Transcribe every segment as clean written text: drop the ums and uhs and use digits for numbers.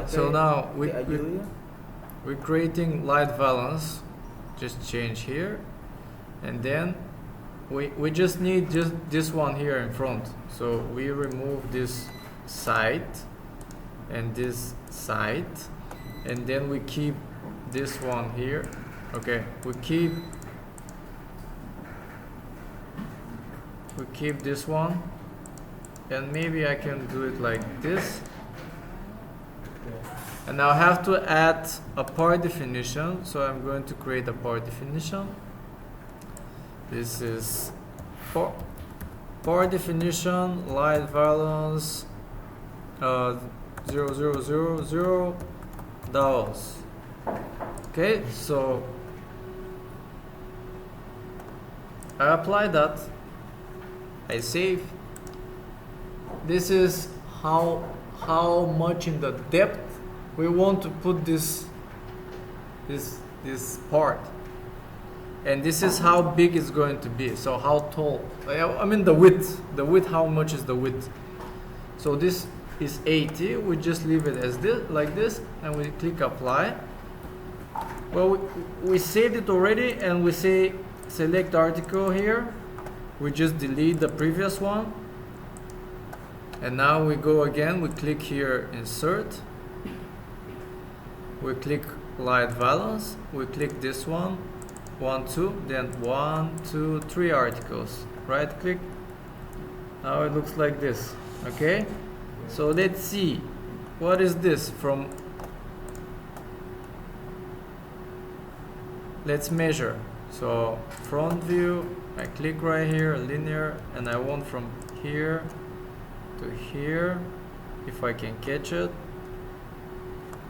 So now we're creating light balance. Just change here, and then we just need just this one here in front. So we remove this side and this side, and then we keep this one here. Okay, we keep this one, and maybe I can do it like this. And now I have to add a part definition, so I'm going to create a part definition. This is part definition light balance 0000 dowels. Okay, so I apply that, I save. This is how much in the depth we want to put this part, and this is how big it's going to be. So how tall, I mean the width, how much is the width. So this is 80. We just leave it as this, like this, and we click apply. Well, we saved it already, and we say select article here. We just delete the previous one, and now we go again. We click here insert, we click light balance, we click this one, 1, 2, then 1, 2, 3 articles, right click. Now it looks like this. Okay, so let's see what is this from. Let's measure. So front view, I click right here, linear, and I want from here to here, if I can catch it.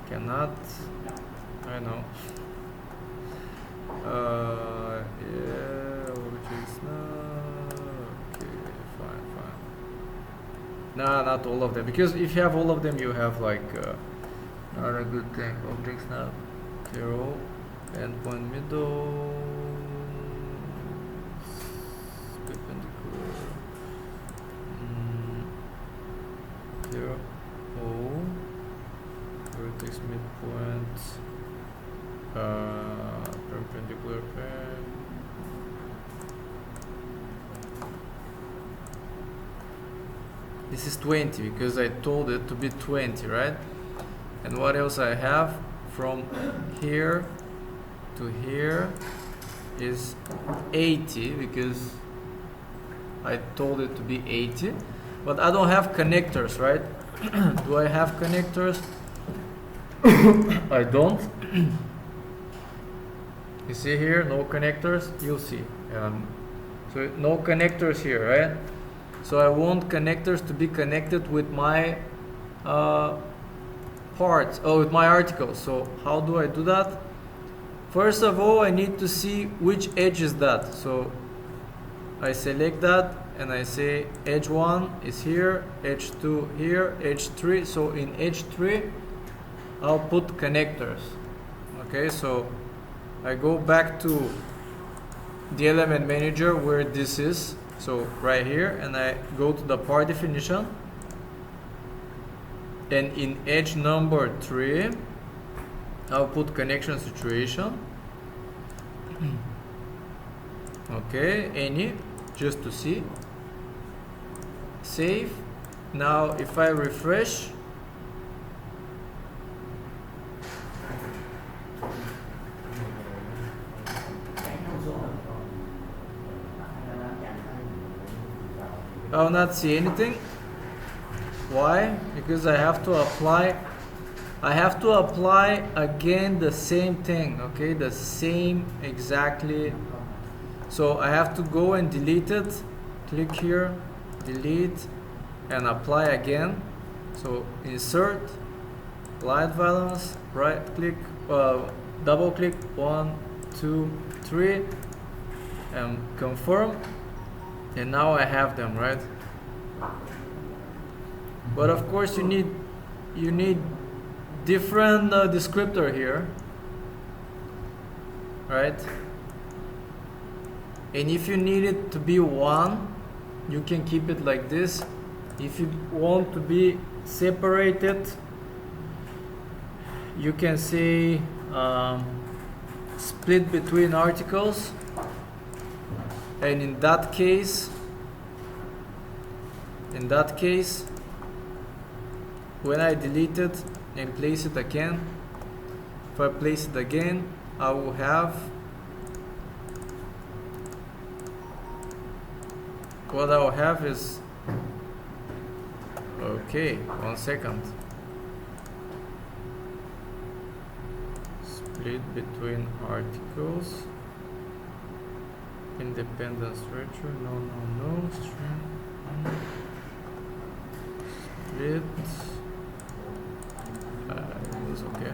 Cannot, I know. Yeah, objects, no. Okay, fine. Nah, not all of them, because if you have all of them, you have like not a good thing. Objects now 0, endpoint middle, perpendicular, 0, O, vertex midpoint, perpendicular pen. This is 20 because I told it to be 20, right? And what else I have from here to here is 80 because I told it to be 80, but I don't have connectors, right? Do I have connectors? I don't. You see here, no connectors. You'll see. So no connectors here, right? So I want connectors to be connected with my parts, with my articles. So how do I do that? First of all, I need to see which edge is that. So I select that and I say edge 1 is here, edge 2 here, edge 3. So in edge 3, I'll put connectors. Okay, so I go back to the element manager where this is. So right here, and I go to the part definition, and in edge number 3 I'll put connection situation. Okay, any, just to see. Save. Now if I refresh, I will not see anything. Why? Because I have to apply again the same thing, okay? The same exactly. So I have to go and delete it. Click here, delete, and apply again. So insert, light balance, right click, double click, 1, 2, 3, and confirm. And now I have them, right? But of course you need different descriptor here, right? And if you need it to be 1, you can keep it like this. If you want to be separated, you can say split between articles, and in that case when I delete it and place it again, if I place it again, I will have what I will have is, okay, 1 second, split between articles, independent structure, no, string, split, it was okay.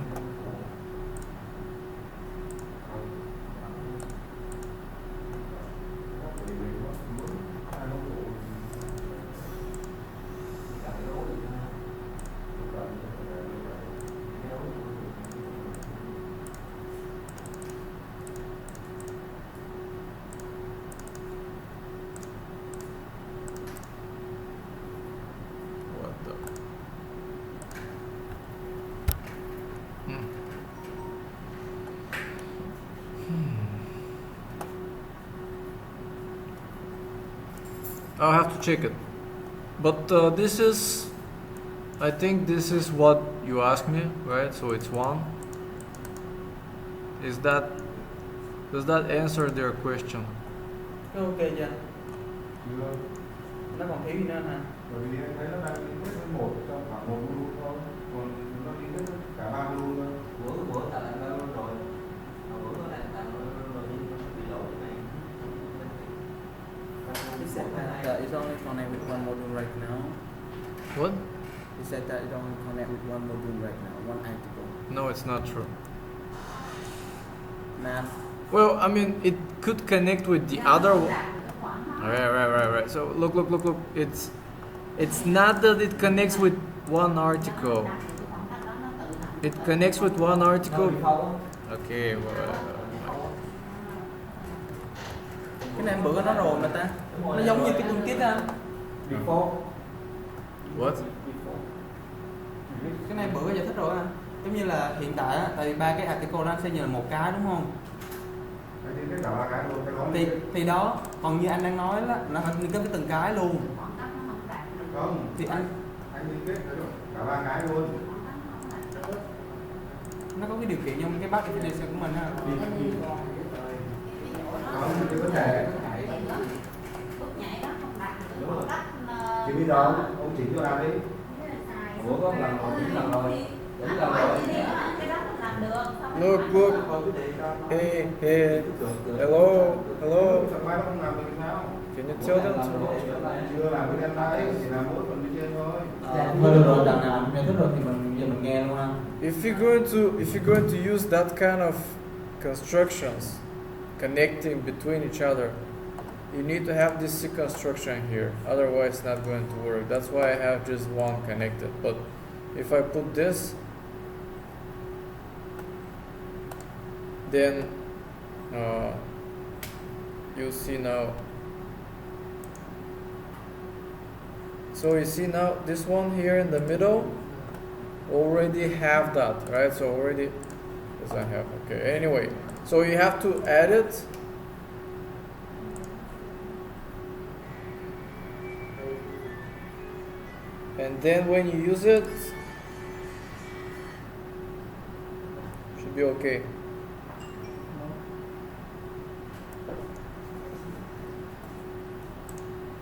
I'll have to check it, but this is, I think this is what you asked me, right? So it's 1. Does that answer their question? Ok chưa? Nó còn thiếu gì nữa hả? Bởi vì anh thấy nó đang liên kết với một trong khoảng 1 module thôi, còn nó liên kết với cả 3 module thôi. Bữa tạo lại 3 module rồi, bữa nó làm tạo rồi nhưng nó bị lỗi cái này. It said that it's only connect with one module right now. What? It said that it only connect with one module right now, one article. No, it's not true. Math. Well, I mean, it could connect with the other one. Right. So look. It's not that it connects with one article. It connects with one article. Okay. Well, Cái này bữa nó rồi mà ta. Nó giống như cái toolkit anh. Before. what? Cái này bữa giải thích rồi anh. Giống như là hiện tại á, tại vì 3 cái article đó sẽ nhờ một cái đúng không? Thì đó, còn như anh đang nói là nó liên kết với từng cái luôn. Không, thì anh liên kết với cả 3 cái luôn. Nó có cái điều kiện trong cái back definition của mình ha. Không, cái vấn đề thì bây giờ ông chỉnh cho làm đi. Bố có làm rồi, chính làm rồi. Đúng làm rồi. Look. Hey. Hello. Can you tell them to? Chưa làm cái deadline thì làm mỗi phần bên trên thôi. Thôi được rồi, đằng nào mình thích rồi thì mình nghe luôn ha. If you're going to use that kind of constructions connecting between each other, you need to have this C construction here. Otherwise, it's not going to work. That's why I have just one connected. But if I put this, then you see now. So you see now this one here in the middle already have that, right? So already doesn't have. Okay. Anyway, so you have to add it. And then when you use it, should be okay.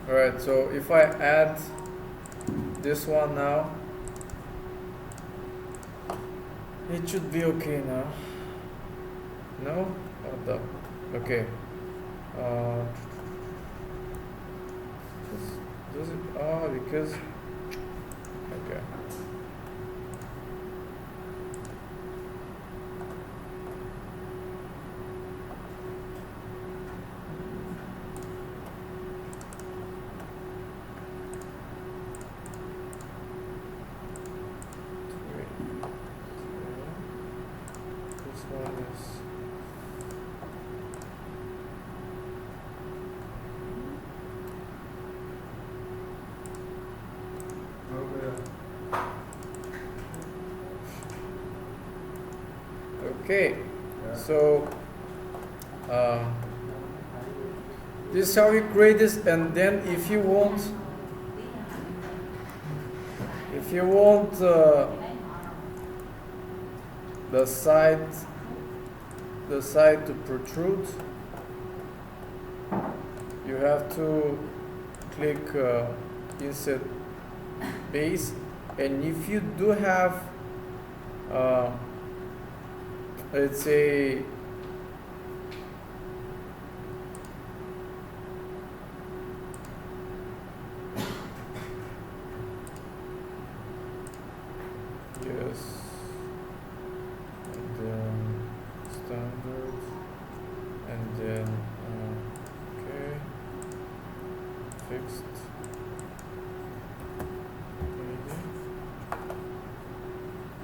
Alright, so if I add this one now, it should be okay now. No? What the? Okay. Does it? Oh, because. Okay. This one is. Okay, so this is how you create this, and then if you want the side to protrude, you have to click insert base, and if you do have let's say yes, and then standard, and then okay, fixed.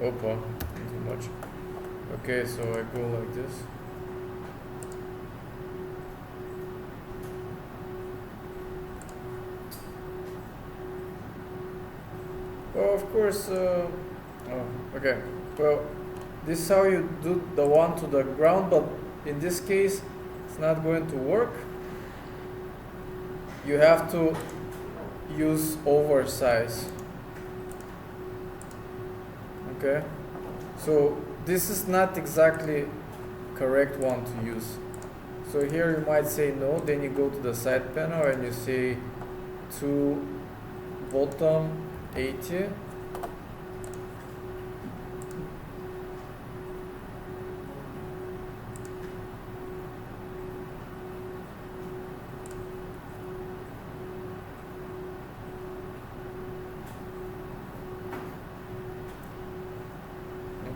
Opa, too much. Okay, so I go like this. Oh, of course. Oh, okay. Well, this is how you do the one to the ground, but in this case, it's not going to work. You have to use oversize. Okay, so this is not exactly correct one to use. So here you might say no, then you go to the side panel and you say to bottom 80.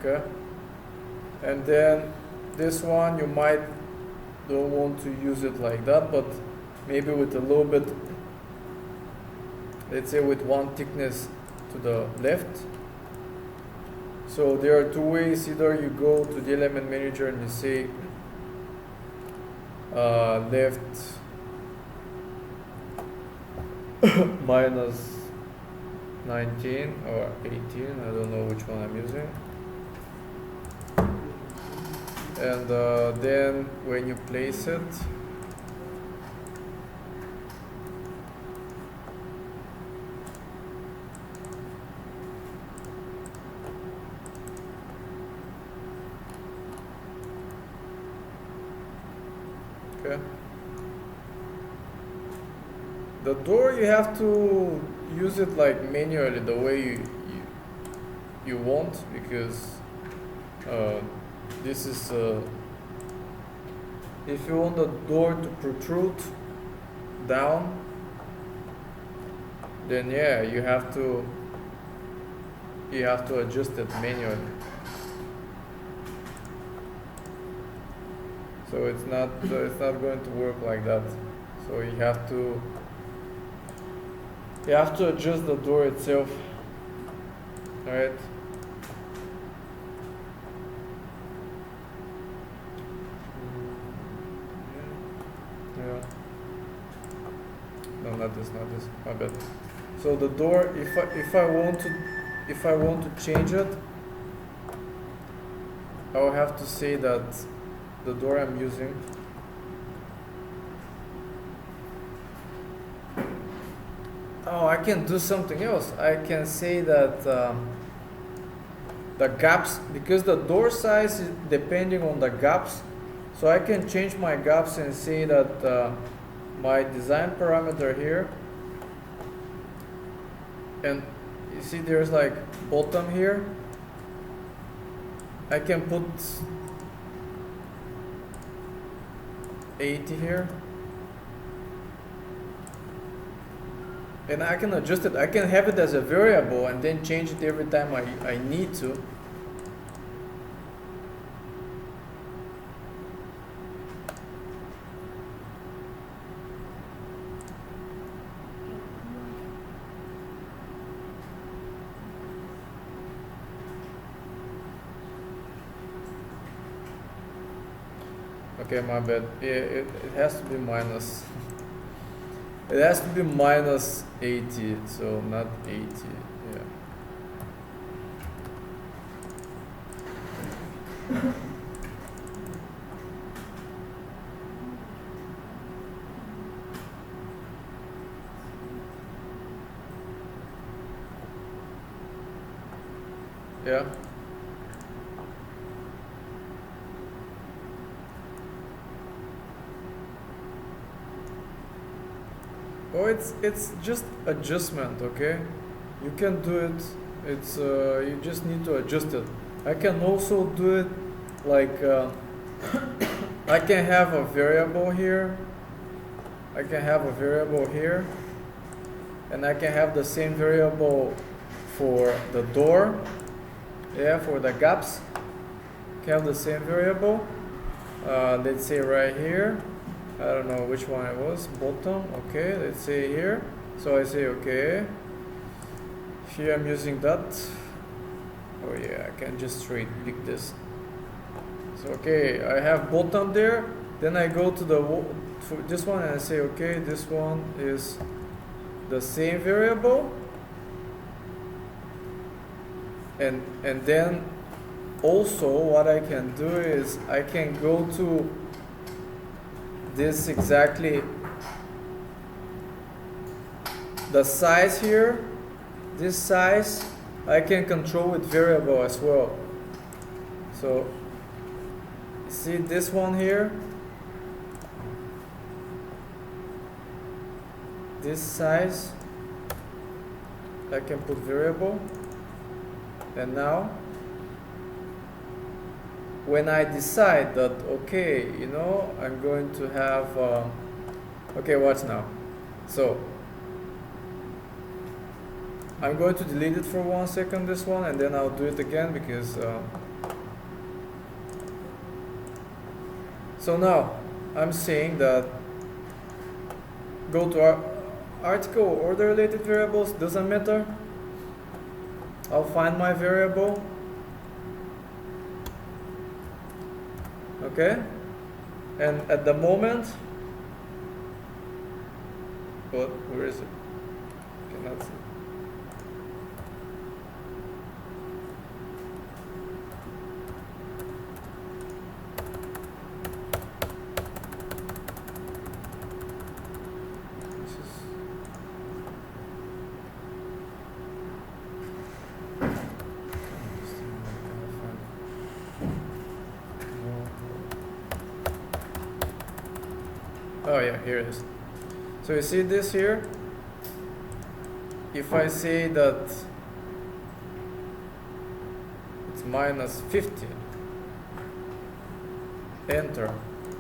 Okay, and then this one you might don't want to use it like that, but maybe with a little bit, let's say with one thickness to the left. So there are two ways. Either you go to the element manager and you say left minus 19 or 18, I don't know which one I'm using. And then when you place it, okay, the door you have to use it like manually the way you want, because this is if you want the door to protrude down, then yeah, you have to adjust it manually. So it's not going to work like that. So you have to adjust the door itself. All right. Yeah. No, not this. My bad. So the door, if I want to change it, I'll have to say that the door I'm using I can do something else. I can say that the gaps, because the door size is depending on the gaps, so I can change my gaps and say that my design parameter here, and you see there's like bottom here, I can put 80 here, and I can adjust it. I can have it as a variable and then change it every time I need to. Okay, my bad. It has to be minus. It has to be minus 80, so not 80. Yeah. Oh, it's just adjustment, okay? You can do it. It's you just need to adjust it. I can also do it like I can have a variable here. I can have a variable here, and I can have the same variable for the door. Yeah, for the gaps. I can have the same variable. Let's say right here. I don't know which one it was. Bottom. Okay, let's say here. So I say okay. Here I'm using that. Oh yeah, I can just straight pick this. So okay, I have bottom there. Then I go to for this one and I say okay, this one is the same variable. And then also what I can do is I can go to this exactly the size here. This size I can control with variable as well. So see this one here, this size I can put variable. And now when I decide that okay, you know, I'm going to have okay, watch now. So I'm going to delete it for 1 second, this one, and then I'll do it again because so now I'm saying that go to our article order related variables, doesn't matter. I'll find my variable. Okay, and at the moment, but where is it? Cannot see. Oh yeah, here it is. So you see this here? If I say that it's minus 50, enter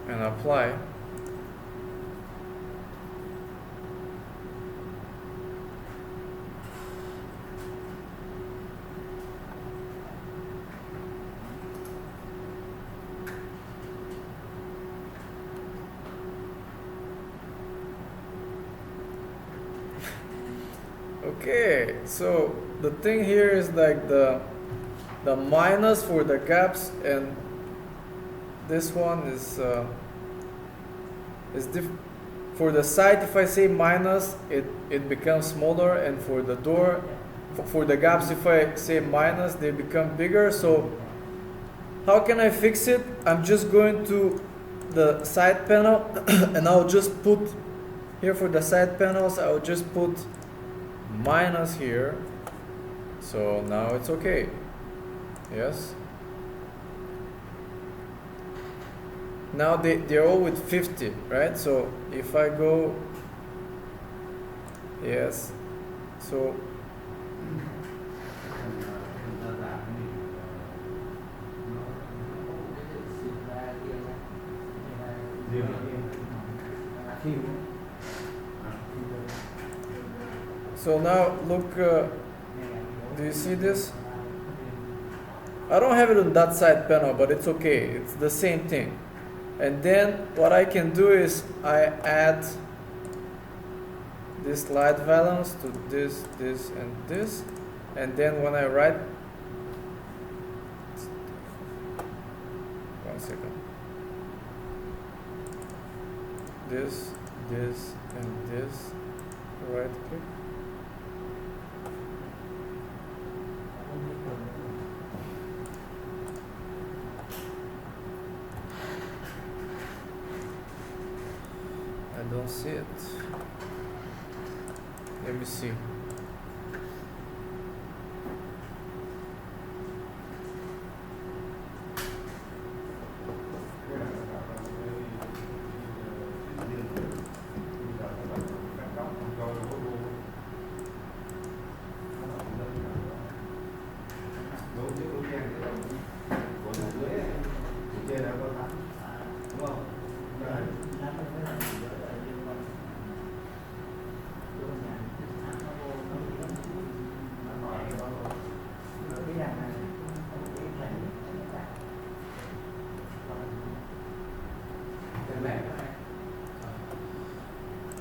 and apply, okay, so the thing here is like the minus for the gaps, and this one is for the side. If I say minus, it becomes smaller, and for the door, for the gaps, if I say minus, they become bigger. So how can I fix it? I'm just going to the side panel and I'll just put here for the side panels, I'll just put minus here. So now it's okay. Yes. Now they're all with 50, right? So if I go, yes, so now look, do you see this? I don't have it on that side panel, but it's okay. It's the same thing. And then what I can do is I add this light valence to this, this, and this. And then when I write, 1 second. This, this, and this. Right click. I don't see it. Let me see. đây là có thắng, đúng không? Đây.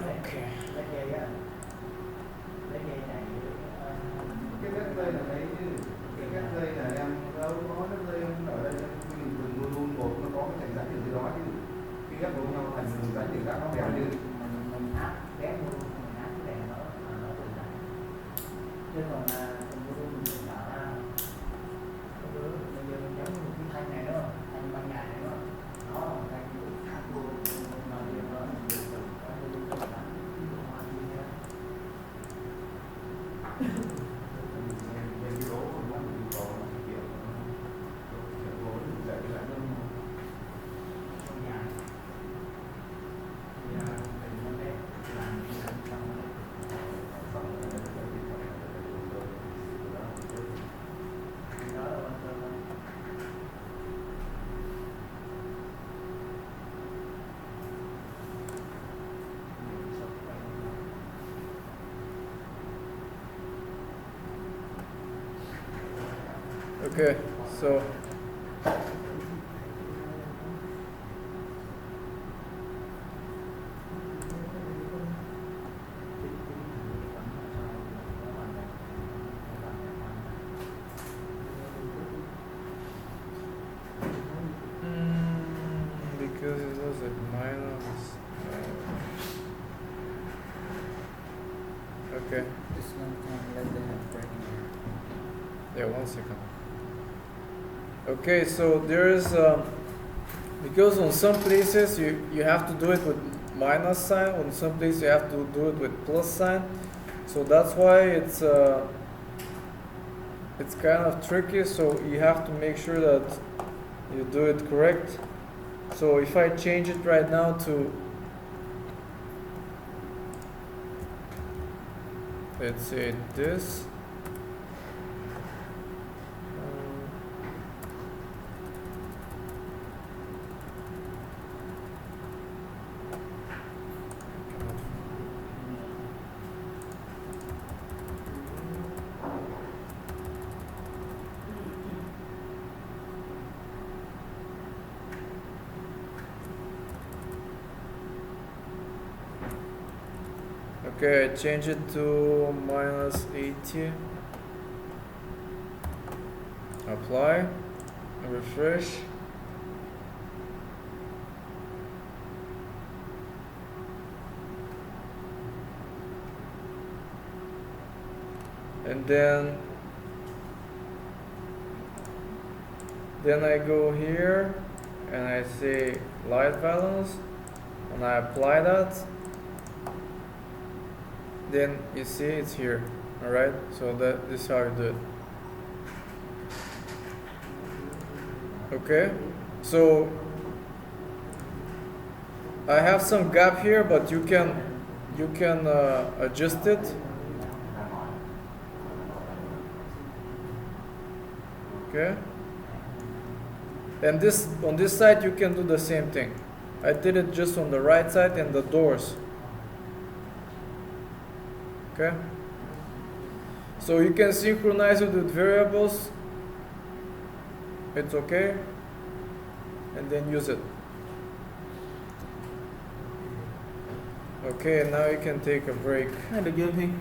Okay. Cái cắt dây là đấy chứ, cái cắt dây là em đâu có cắt dây em ở đây mình từng luôn luôn một nó có cái thành rãnh ở dưới đó chứ, khi ghép với nhau thành đường rãnh thì các nó bèo lên. Mình áp ghép luôn, mình áp cái đèn nó tự động. Chứ còn mình tự tạo ra cái đứa bây giờ mình giống như cái thanh này đó, thanh ban ngày này đó, nó là thanh áp luôn, mà bây giờ nó mình tự tự có tự tự tạo cái hoa như thế. Cái lỗ của nó thì có kiểu lỗ dạy cái rãnh luôn. Con dài. Thì mình nó đẹp làm cái rãnh trong đó. Đó là con tơ đó. Okay, so because it was at minus. Okay. This one can let them have break. Yeah, 1 second. Okay, so there is because on some places you have to do it with minus sign, on some places you have to do it with plus sign. So that's why it's kind of tricky. So you have to make sure that you do it correct. So if I change it right now to, let's say this. Okay, I change it to minus 80. Apply, refresh. And then I go here and I say light balance and I apply that. Then you see it's here. Alright, so this is how you do it. Okay, so I have some gap here, but you can adjust it. Okay, and on this side you can do the same thing. I did it just on the right side and the doors. Okay, so you can synchronize it with variables. It's okay, and then use it. Okay, now you can take a break. Được chưa Thiên?